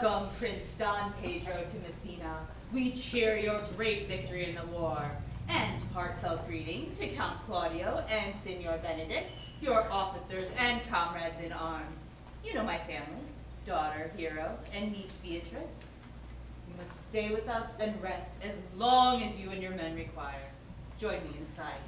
Welcome, Prince Don Pedro, to Messina. We cheer your great victory in the war. And heartfelt greeting to Count Claudio and Signor Benedict, your officers and comrades in arms. You know my family, daughter Hero and niece Beatrice. You must stay with us and rest as long as you and your men require. Join me inside.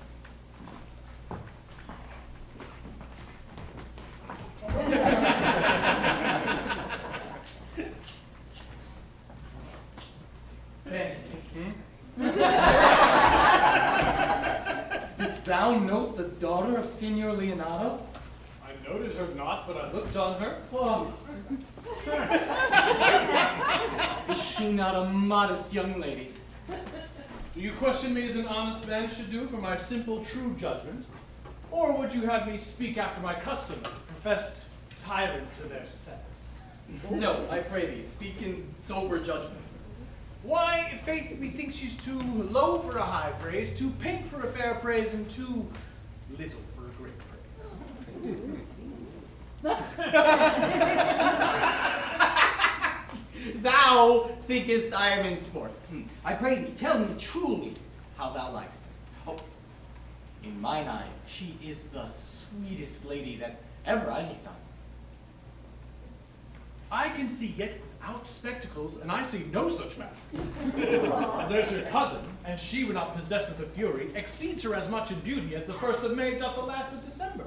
Didst thou note the daughter of Signor Leonardo? I noted her not, but I looked on her. Oh. Is she not a modest young lady? Do you question me as an honest man should do for my simple, true judgment? Or would you have me speak after my custom as a professed tyrant to their sex? No, I pray thee, speak in sober judgment. Why, faith, methinks she's too low for a high praise, too pink for a fair praise, and too little for a great praise. Thou thinkest I am in sport. I pray thee, tell me truly how thou likest her. Oh, in mine eye, she is the sweetest lady that ever I looked on. I can see yet without spectacles, and I see no such matter. There's her cousin, and she, when not possessed with a fury, exceeds her as much in beauty as the 1st of May doth the last of December.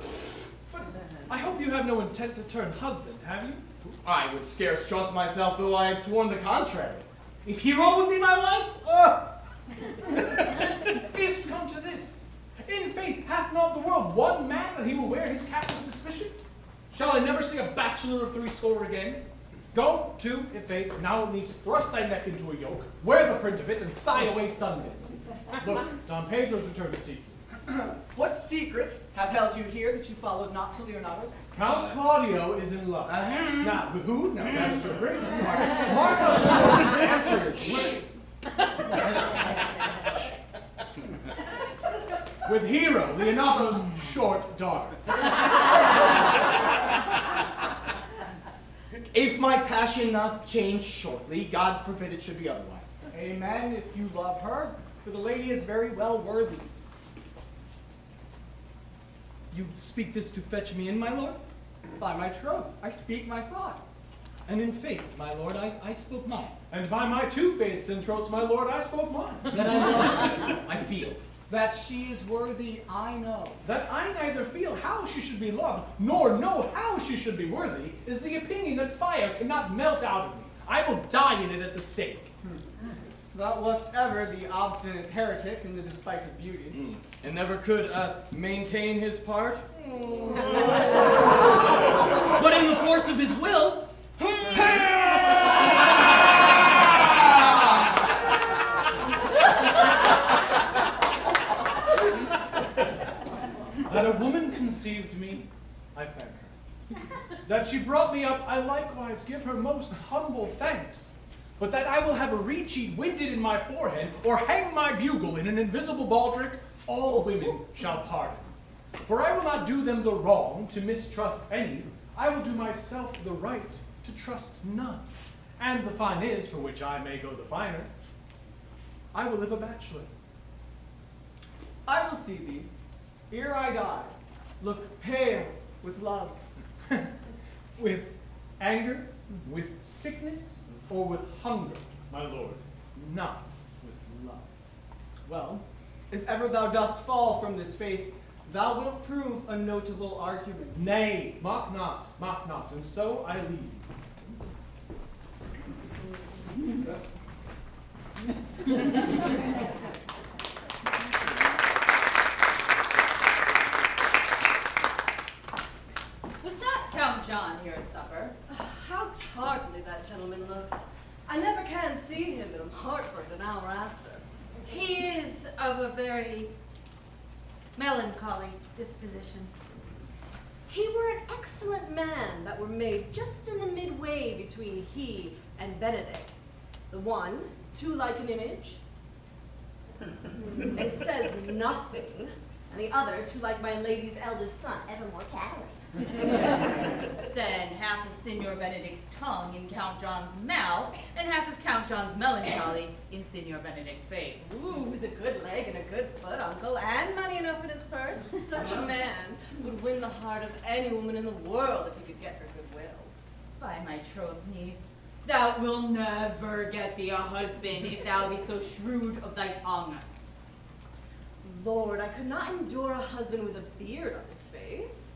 But I hope you have no intent to turn husband, have you? I would scarce trust myself, though I had sworn the contrary. If Hero would be my wife, Is't come to this? In faith, hath not the world one man that he will wear his cap with suspicion? Shall I never see a bachelor of 60 again? Go to, if faith, now at least thrust thy neck into a yoke, wear the print of it, and sigh away Sundays. Look, Don Pedro's returned to seek you. What secret hath held you here that you followed not to Leonardo's? Count Claudio is in love. Now, with who? Now, that is your grace's mark. Mark how sure his answer is with Hero, Leonardo's short daughter. if my passion not change shortly, God forbid it should be otherwise. Amen, if you love her, for the lady is very well worthy. You speak this to fetch me in, my lord? By my troth, I speak my thought. And in faith, my lord, I spoke mine. And by my two faiths and troths, my lord, I spoke mine. That I love her, I feel. That she is worthy, I know. That I neither feel how she should be loved, nor know how she should be worthy, is the opinion that fire cannot melt out of me. I will die in it at the stake. Thou wast ever the obstinate heretic in the despite of beauty. And never could maintain his part. But in the force of his will, That a woman conceived me, I thank her. That she brought me up, I likewise give her most humble thanks. But that I will have a reed sheet winded in my forehead, or hang my bugle in an invisible baldric, all women shall pardon. For I will not do them the wrong to mistrust any, I will do myself the right to trust none. And the fine is, for which I may go the finer, I will live a bachelor. I will see thee, ere I die, look pale with love. With anger, with sickness, or with hunger, my lord, not with love. Well, if ever thou dost fall from this faith, thou wilt prove a notable argument. Nay, mock not, and so I leave. Was that Count John here at supper? How tardily that gentleman looks. I never can see him, and I'm heartbroken an hour after. He is of a very melancholy disposition. He were an excellent man that were made just in the midway between he and Benedict. The one, too like an image, and says nothing, and the other, too like my lady's eldest son, evermore tattling. Then half of Signor Benedict's tongue in Count John's mouth, and half of Count John's melancholy in Signor Benedict's face. Ooh, with a good leg and a good foot, uncle, and money enough in his purse. Such a man would win the heart of any woman in the world if he could get her goodwill. By my troth, niece, thou wilt never get thee a husband if thou be so shrewd of thy tongue. Lord, I could not endure a husband with a beard on his face.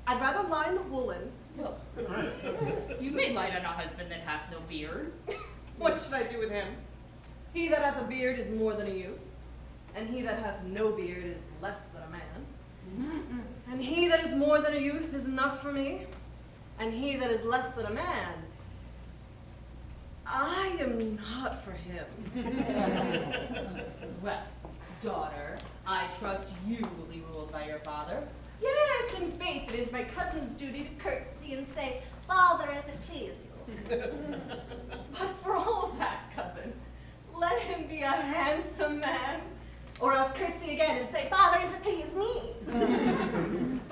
I'd rather lie in the woolen. Well, you may light on a husband that hath no beard. What should I do with him? He that hath a beard is more than a youth, and he that hath no beard is less than a man. And he that is more than a youth is enough for me, and he that is less than a man, I am not for him. Well, daughter, I trust you will be ruled by your father. Yes, in faith, it is my cousin's duty to curtsy and say, Father, as it please you. But for all that, cousin, let him be a handsome man, or else curtsy again and say, Father, as it please me.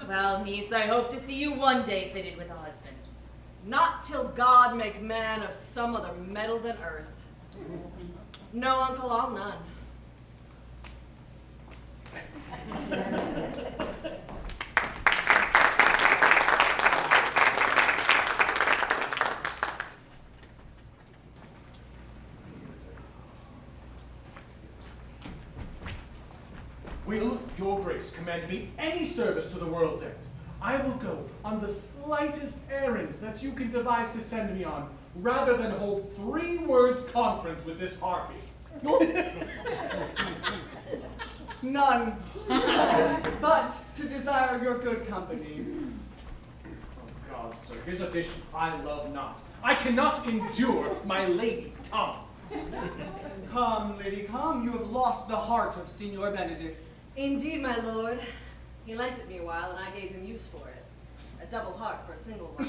Well, niece, I hope to see you one day fitted with a husband. Not till God make man of some other metal than earth. No, uncle, I'll none. Will your grace command me any service to the world's end? I will go on the slightest errand that you can devise to send me on, rather than hold 3 words conference with this harpy. None. But to desire your good company. Oh God, sir, here's a dish I love not. I cannot endure my lady tongue. Come, lady, come. You have lost the heart of Signor Benedict. Indeed, my lord. He lent it me a while, and I gave him use for it. A double heart for a single one.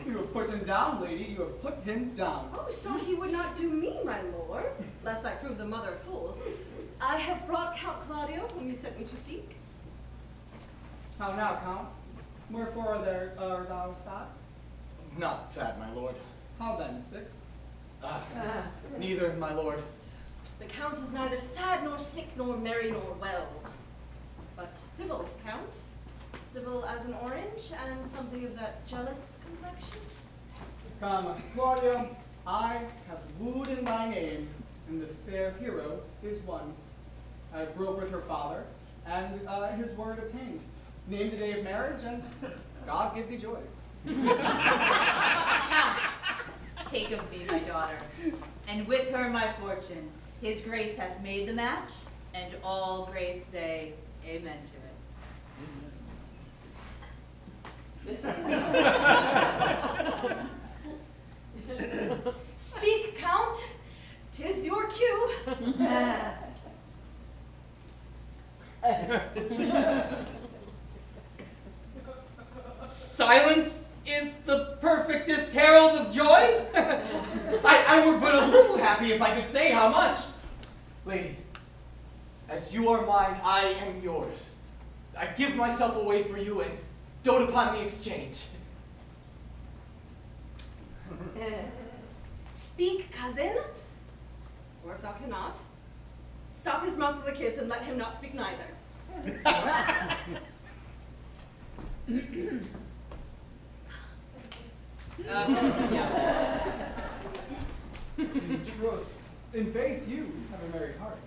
You have put him down, lady. You have put him down. Oh, so he would not do me, my lord, lest I prove the mother of fools. I have brought Count Claudio, whom you sent me to seek. How now, Count? Wherefore art thou sad? Not sad, my lord. How then, sick? Neither, my lord. The Count is neither sad nor sick nor merry nor well, but civil, Count. Civil as an orange and something of that jealous complexion. Come, Claudio, I have wooed in thy name, and the fair hero is won. I have broke with her father, and his word obtained. Name the day of marriage, and God give thee joy. Count, take of me my daughter, and with her my fortune. His grace hath made the match, and all grace say amen to it. Speak, Count. 'Tis your cue. Silence is the perfectest herald of joy. I were but a little happy if I could say how much. Lady, as you are mine, I am yours. I give myself away for you, and dote upon the exchange. Speak, cousin. Or if thou cannot, stop his mouth with a kiss and let him not speak neither. Yeah. In truth, in faith, you have a merry heart.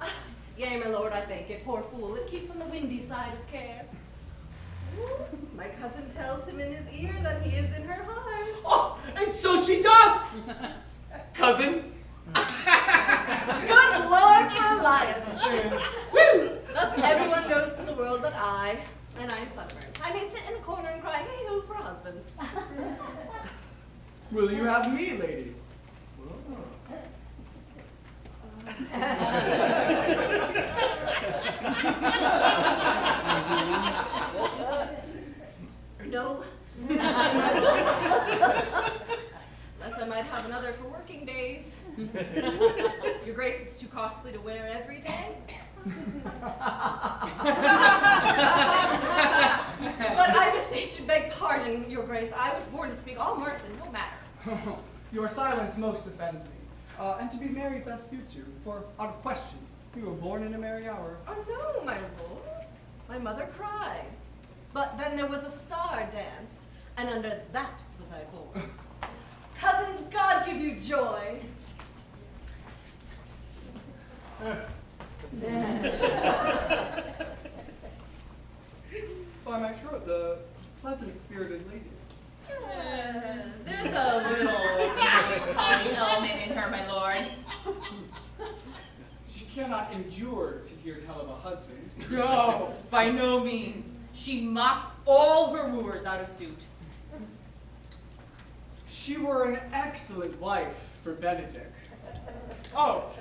Yea, my lord, I think it. Poor fool, it keeps on the windy side of care. My cousin tells him in his ear that he is in her heart. Oh, and so she doth. Cousin. Good Lord for alliance. Woo! Thus everyone goes to the world but I, and I am sunburned. I may sit in a corner and cry, hey ho, for a husband. Will you have me, lady? No. Unless I might have another for working days. Your grace is too costly to wear every day. But I beseech and beg pardon, your grace. I was born to speak all mirth and no matter. Your silence most offends me. And to be married best suits you, for out of question, you were born in a merry hour. Oh no, my lord. My mother cried. But then there was a star danced, and under that was I born. Cousins, God give you joy. By my troth, a pleasant spirited lady. There's a little melancholy element in her, my lord. She cannot endure to hear tell of a husband. No, by no means. She mocks all her wooers out of suit. She were an excellent wife for Benedict. Oh,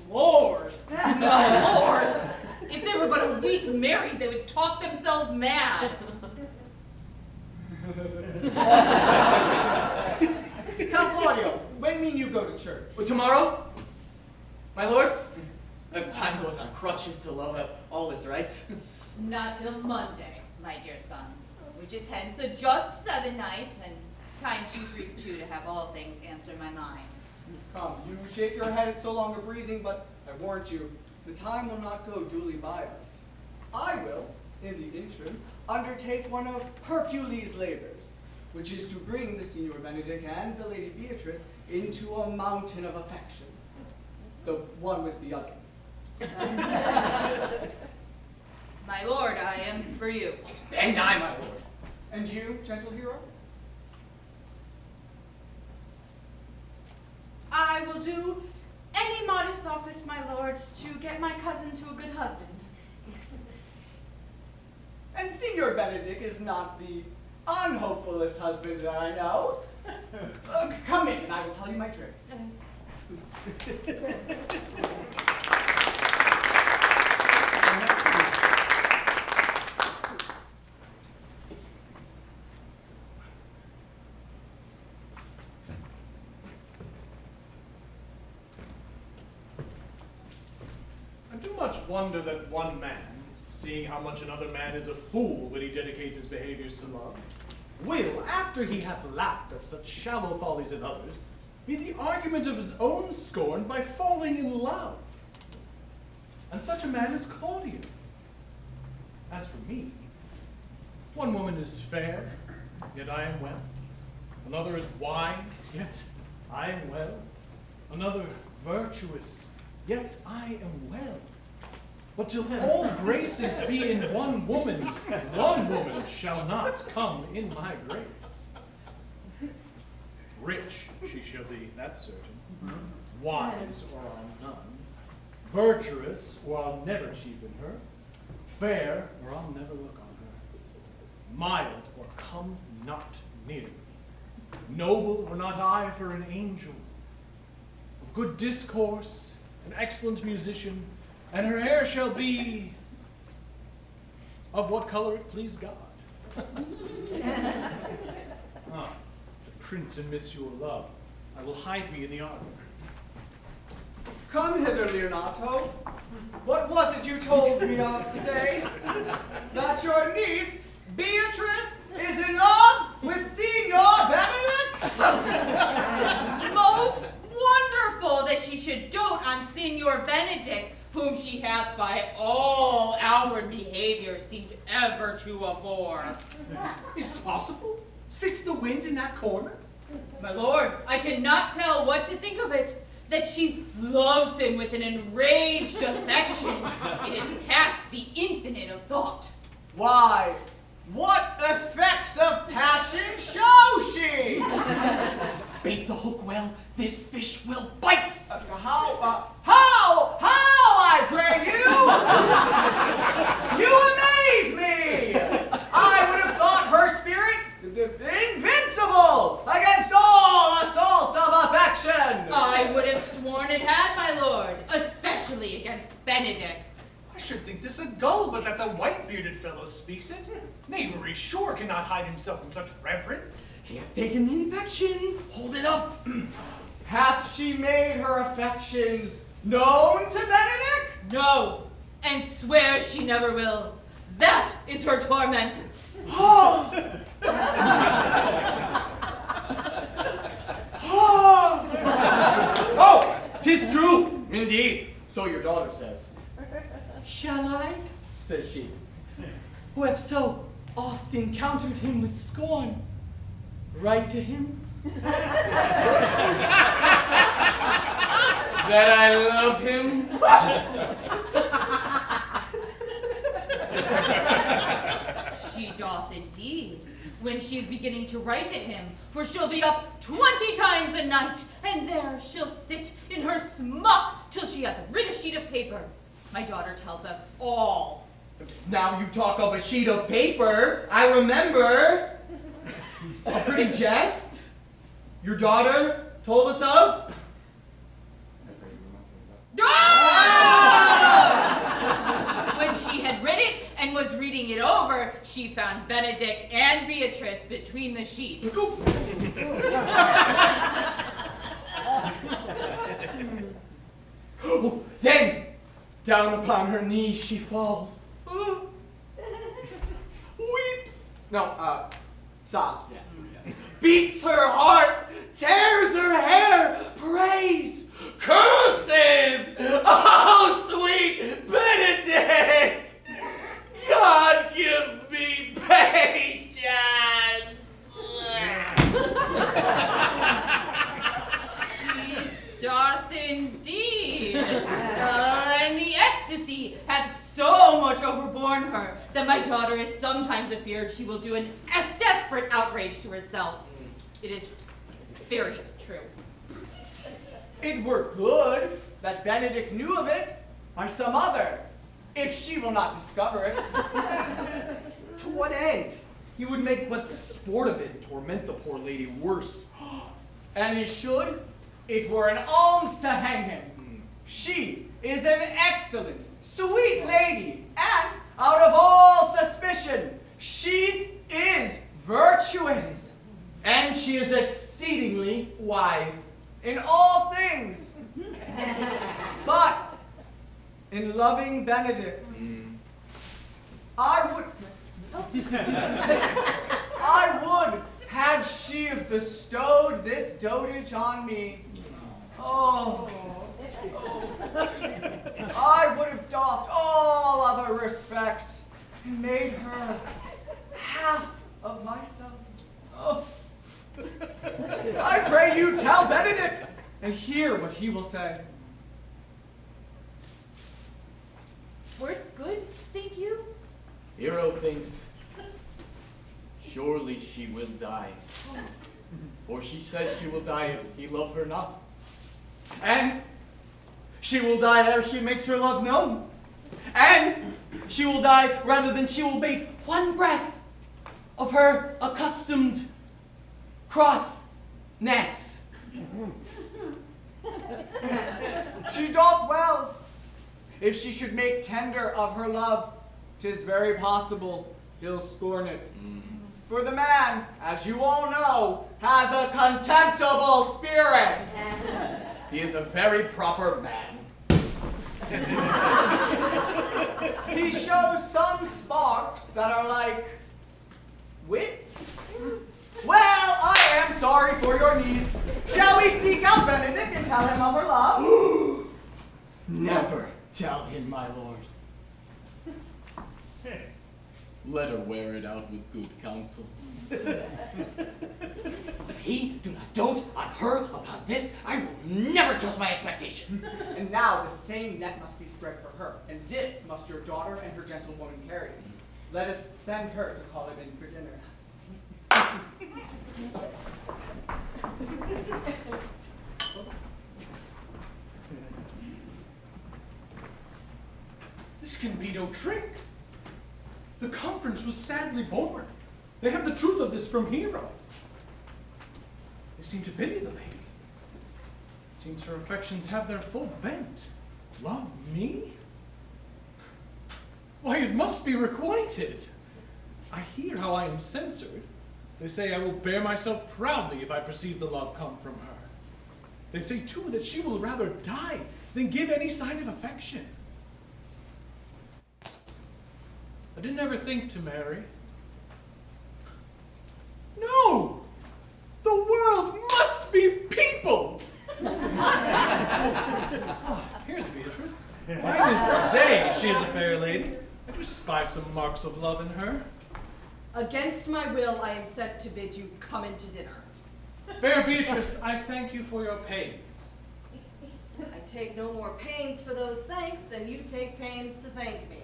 Lord, my Lord. If they were but a week married, they would talk themselves mad. Count Claudio, when mean you go to church? Well, tomorrow, my lord? Time goes on crutches to love all is right. Not till Monday, my dear son, which is hence a just 7 night, and time too brief too to have all things answer my mind. Come, you shake your head at so long a breathing, but I warrant you, the time will not go duly by us. I will, in the interim, undertake one of Hercules' labors, which is to bring the Signor Benedict and the Lady Beatrice into a mountain of affection. The one with the other. My lord, I am for you. And I, my lord. And you, gentle hero? I will do any modest office, my lord, to get my cousin to a good husband. And Signor Benedict is not the unhopefulest husband that I know. Come in, and I will tell you my drift. I do much wonder that one man, seeing how much another man is a fool when he dedicates his behaviors to love, will, after he hath laughed at such shallow follies in others, be the argument of his own scorn by falling in love. And such a man is Claudio. As for me, one woman is fair, yet I am well. Another is wise, yet I am well. Another virtuous, yet I am well. But till all graces be in one woman shall not come in my grace. Rich she shall be, that's certain. Wise, or I'll none. Virtuous, or I'll never cheapen her. Fair, or I'll never look on her. Mild, or come not near me. Noble, or not I for an angel. Of good discourse, an excellent musician, and her hair shall be of what color it please God. Ah, the prince and miss your love. I will hide me in the arbor. Come hither, Leonato. What was it you told me of today? That your niece, Beatrice, is in love with Signor Benedict? Most wonderful that she should dote on Signor Benedict, whom she hath by all outward behavior seemed ever to abhor. Is it possible? Sits the wind in that corner? My lord, I cannot tell what to think of it. That she loves him with an enraged affection. It is past the infinite of thought. Why, what effects of passion shows she? Bait the hook well, this fish will bite. How, I pray you? You amaze me! I would have thought her spirit invincible against all assaults of affection. I would have sworn it had, my lord, especially against Benedict. I should think this a gull, but that the white-bearded fellow speaks it. Knavery sure cannot hide himself in such reverence. He hath taken the infection. Hold it up. Hath she made her affections known to Benedict? No, and swears she never will. That is her torment. Oh! Oh! 'Tis true, indeed. So your daughter says. Shall I? Says she, who have so often countered him with scorn, write to him that I love him? She doth indeed, when she is beginning to write to him, for she'll be up 20 times a night, and there she'll sit in her smock till she hath writ a sheet of paper. My daughter tells us all. Now you talk of a sheet of paper, I remember a pretty jest your daughter told us of. When she had read it and was reading it over, she found Benedict and Beatrice between the sheets. Then, down upon her knees she falls. Weeps. No, sobs. Beats her heart, tears her hair, prays, curses. Oh, sweet Benedict! God give me patience. She doth indeed. And the ecstasy hath so much overborne her that my daughter is sometimes afeard she will do a desperate outrage to herself. It is very true. It were good that Benedict knew of it by some other, if she will not discover it. To what end? He would make but sport of it and torment the poor lady worse. And he should, it were an alms to hang him. She is an excellent, sweet lady, and out of all suspicion, she is virtuous. And she is exceedingly wise. In all things. But in loving Benedict, I would had she have bestowed this dotage on me. Oh, I would have doffed all other respects and made her half of myself. Oh. I pray you tell Benedict and hear what he will say. Worth good, think you? Hero thinks, surely she will die. For she says she will die if he love her not. And she will die ere she makes her love known. And she will die rather than she will bate one breath of her accustomed crossness. She doth well. If she should make tender of her love, 'tis very possible he'll scorn it. For the man, as you all know, has a contemptible spirit. He is a very proper man. He shows some sparks that are like wit. Well, I am sorry for your niece. Shall we seek out Benedict and tell him of her love? Never tell him, my lord. Let her wear it out with good counsel. If he do not dote on her upon this, I will never trust my expectation. And now the same net must be spread for her, and this must your daughter and her gentlewoman carry. Let us send her to call him in for dinner. This can be no trick. The conference was sadly born. They have the truth of this from Hero. They seem to pity the lady. It seems her affections have their full bent. Love me? Why, it must be requited. I hear how I am censored. They say I will bear myself proudly if I perceive the love come from her. They say, too, that she will rather die than give any sign of affection. I didn't ever think to marry. No! The world must be peopled! Here's Beatrice. By this day, she is a fair lady. I do spy some marks of love in her. Against my will, I am sent to bid you come into dinner. Fair Beatrice, I thank you for your pains. I take no more pains for those thanks than you take pains to thank me.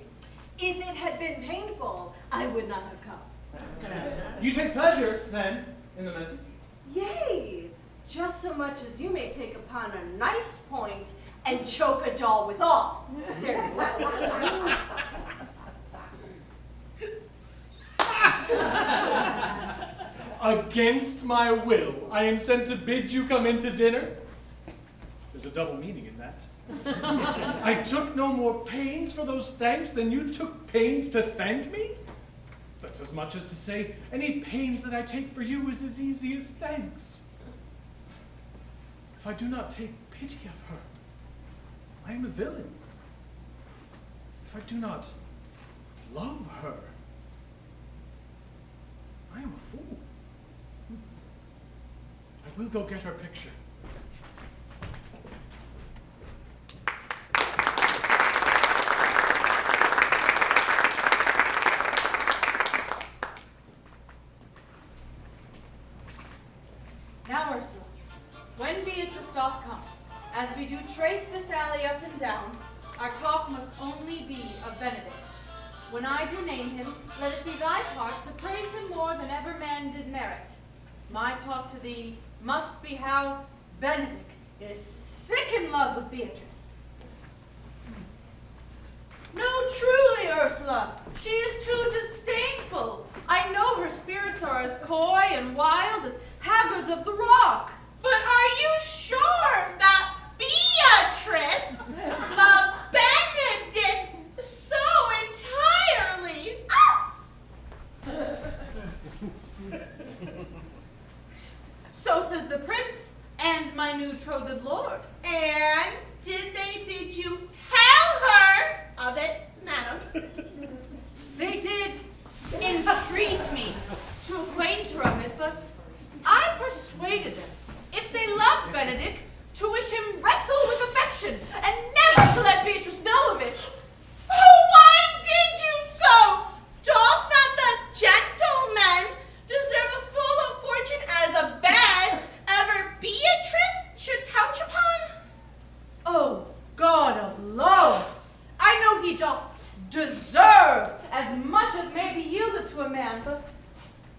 If it had been painful, I would not have come. You take pleasure, then, in the message? Yea, just so much as you may take upon a knife's point and choke a doll withal. There you go. Against my will, I am sent to bid you come into dinner? There's a double meaning in that. I took no more pains for those thanks than you took pains to thank me? That's as much as to say, any pains that I take for you is as easy as thanks. If I do not take pity of her, I am a villain. If I do not love her, I am a fool. I will go get her picture. Now, Ursula, when Beatrice doth come, as we do trace this alley up and down, our talk must only be of Benedict. When I do name him, let it be thy part to praise him more than ever man did merit. My talk to thee must be how Benedict is sick in love with Beatrice. No, truly, Ursula, she is too disdainful. I know her spirits are as coy and wild as haggards of the rock. But are you sure that Beatrice loves Benedict so entirely? So says the prince and my new betrothed lord. And did they bid you tell her of it, madam? They did entreat me to acquaint her of it, but I persuaded them, if they loved Benedict, to wish him wrestle with affection, and never to let Beatrice know of it. Oh, why did you so? Doth not the gentleman deserve a fool of fortune as a bed ever Beatrice should couch upon? Oh, God of love! I know he doth deserve as much as may be yielded to a man, but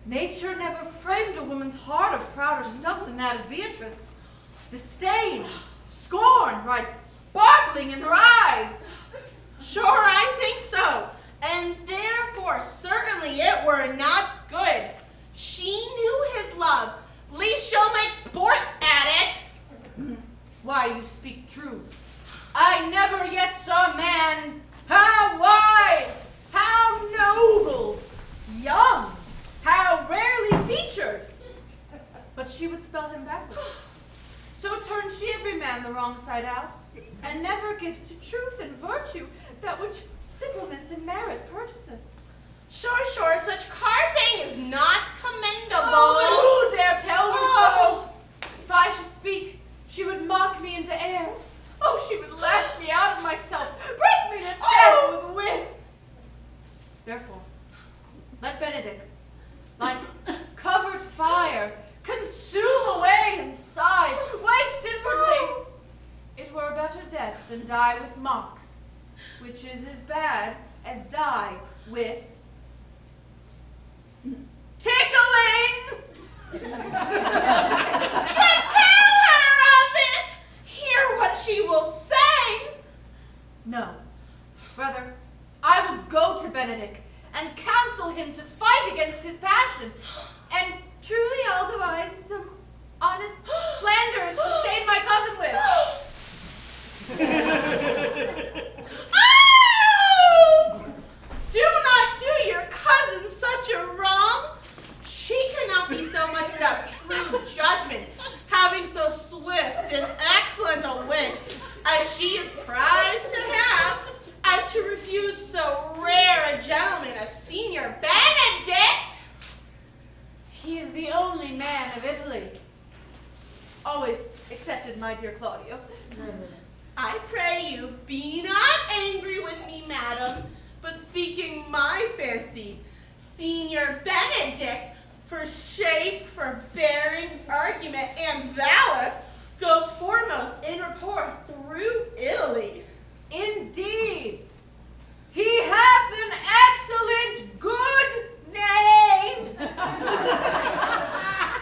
nature never framed a woman's heart of prouder stuff than that of Beatrice. Disdain, scorn, right sparkling in her eyes. Sure, I think so, and therefore certainly it were not good. She knew his love, least she'll make sport at it. Why, you speak true. I never yet saw a man how wise, how noble, young, how rarely featured. But she would spell him backward. So turns she every man the wrong side out, and never gives to truth and virtue that which simpleness and merit purchaseth. Sure, such carping is not commendable. Oh, but who dare tell her Oh. so? If I should speak, she would mock me into air. Oh, she would laugh me out of myself, brace me to death with wit. Therefore, let Benedict, like covered fire, consume away in sighs, waste inwardly. It were a better death than die with mocks, which is as bad as die with tickling. Yet tell her of it. Hear what she will say. No, brother, I will go to Benedict and counsel him to fight against his passion, and truly I'll devise some honest slanders to stain my cousin with. Oh! Do not do your cousin such a wrong. She cannot be so much without true judgment, having so swift and excellent a wit as she is prized to have, as to refuse so rare a gentleman as dear Claudio. I pray you, be not angry with me, madam, but speaking my fancy, Senior Benedict, for shape, for bearing, argument, and valor, goes foremost in report through Italy. Indeed, he hath an excellent good name.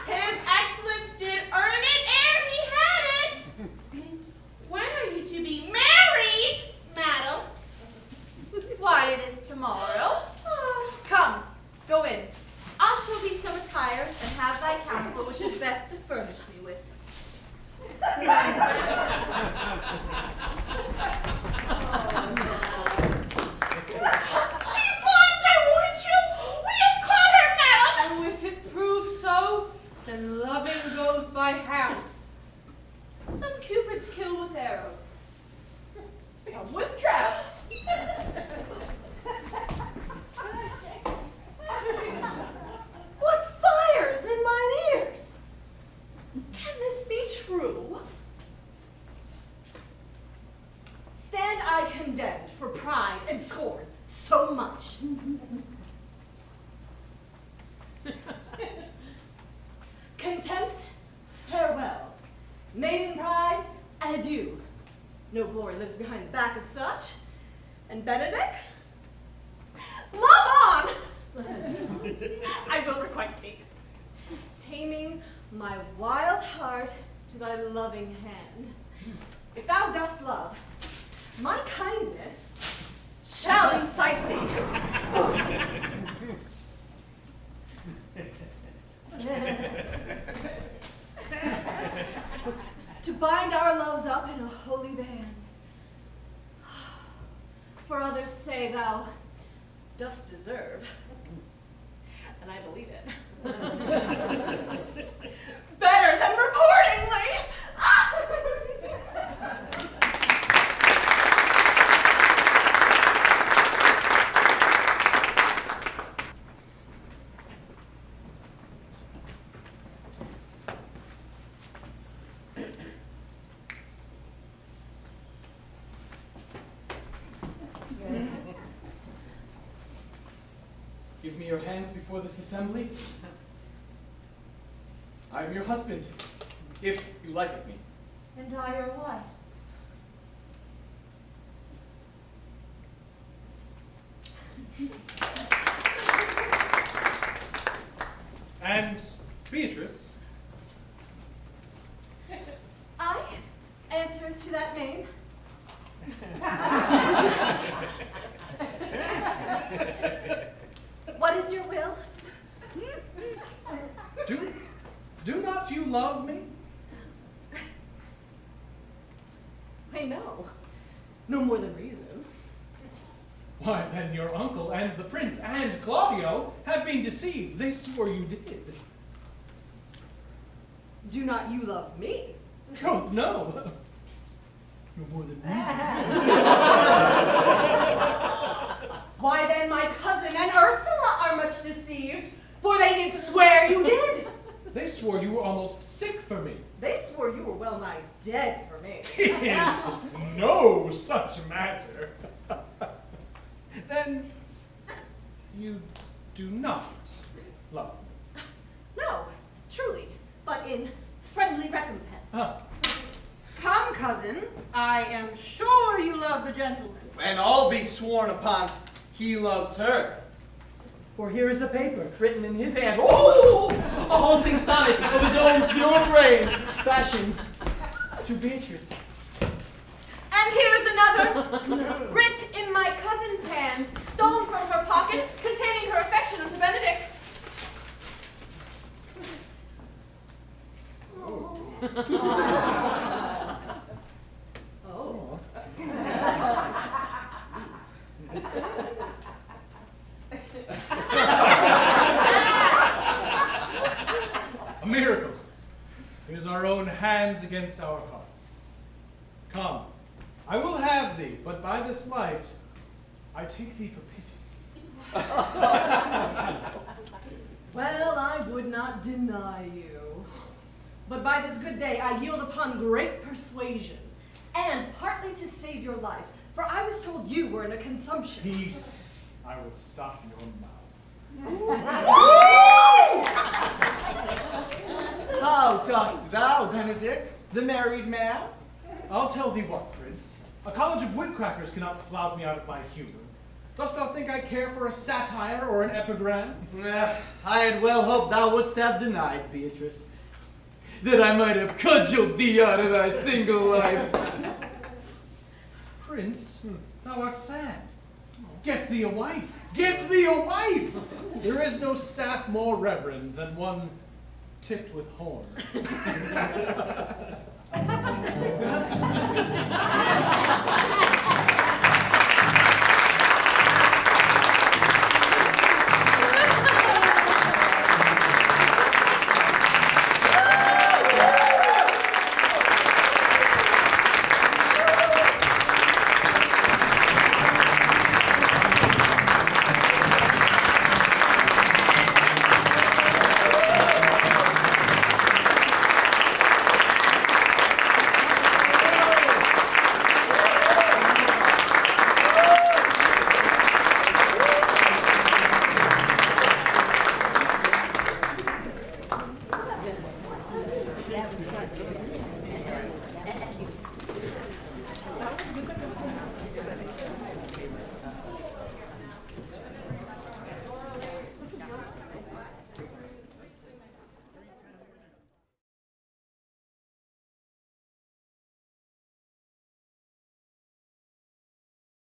His excellence did earn it ere he had it. When are you to be married, madam? Why, it is tomorrow. Come, go in. I shall be so attired and have thy counsel which is best to furnish me with. She's blind, I warrant you. We have caught her, madam. And if it proves so, then loving goes by house. Some cupids kill with arrows, some with traps. What fires in mine ears? Can this be true? Stand I condemned for pride and scorn so much. Contempt, farewell. Maiden pride, adieu. No glory lives behind the back of such. And Benedict, love on! I will requite thee. Taming my wild heart to thy loving hand. If thou dost love, my kindness shall incite thee. To bind our loves up in a holy band. For others say thou dost deserve, and I believe it. Better than reportingly! Give me your hands before this assembly. I am your husband, if you like of me. And I your wife. And Beatrice, I answer to that name. What is your will? do not you love me? I know. No more than reason. Why, then your uncle and the prince and Claudio have been deceived. They swore you did. Do not you love me? Troth, no. No more than reason. Why then my cousin and Ursula are much deceived, for they did swear you did. They swore you were almost sick for me. They swore you were well nigh dead for me. It is no such matter. Then you do not love me. No, truly, but in friendly recompense. Huh. Come, cousin, I am sure you love the gentleman. And all be sworn upon he loves her. For here is a paper written in his hand. Oh! A haunting sonnet of his own pure brain, fashioned to Beatrice. And here's another, writ in my cousin's hand, stolen from her pocket, containing her affection unto Benedict. Oh. A miracle. It is our own hands against our hearts. Come, I will have thee, but by this light, I take thee for pity. Well, I would not deny you. But by this good day I yield upon great persuasion, and partly to save your life, for I was told you were in a consumption. Peace. I will stop your mouth. How dost thou, Benedict, the married man? I'll tell thee what, Prince. A college of woodcrackers cannot flout me out of my humor. Dost thou think I care for a satire or an epigram? I had well hoped thou wouldst have denied, Beatrice, that I might have cudgeled thee out of thy single life. Prince, thou art sad. Get thee a wife. Get thee a wife! There is no staff more reverend than one tipped with horn.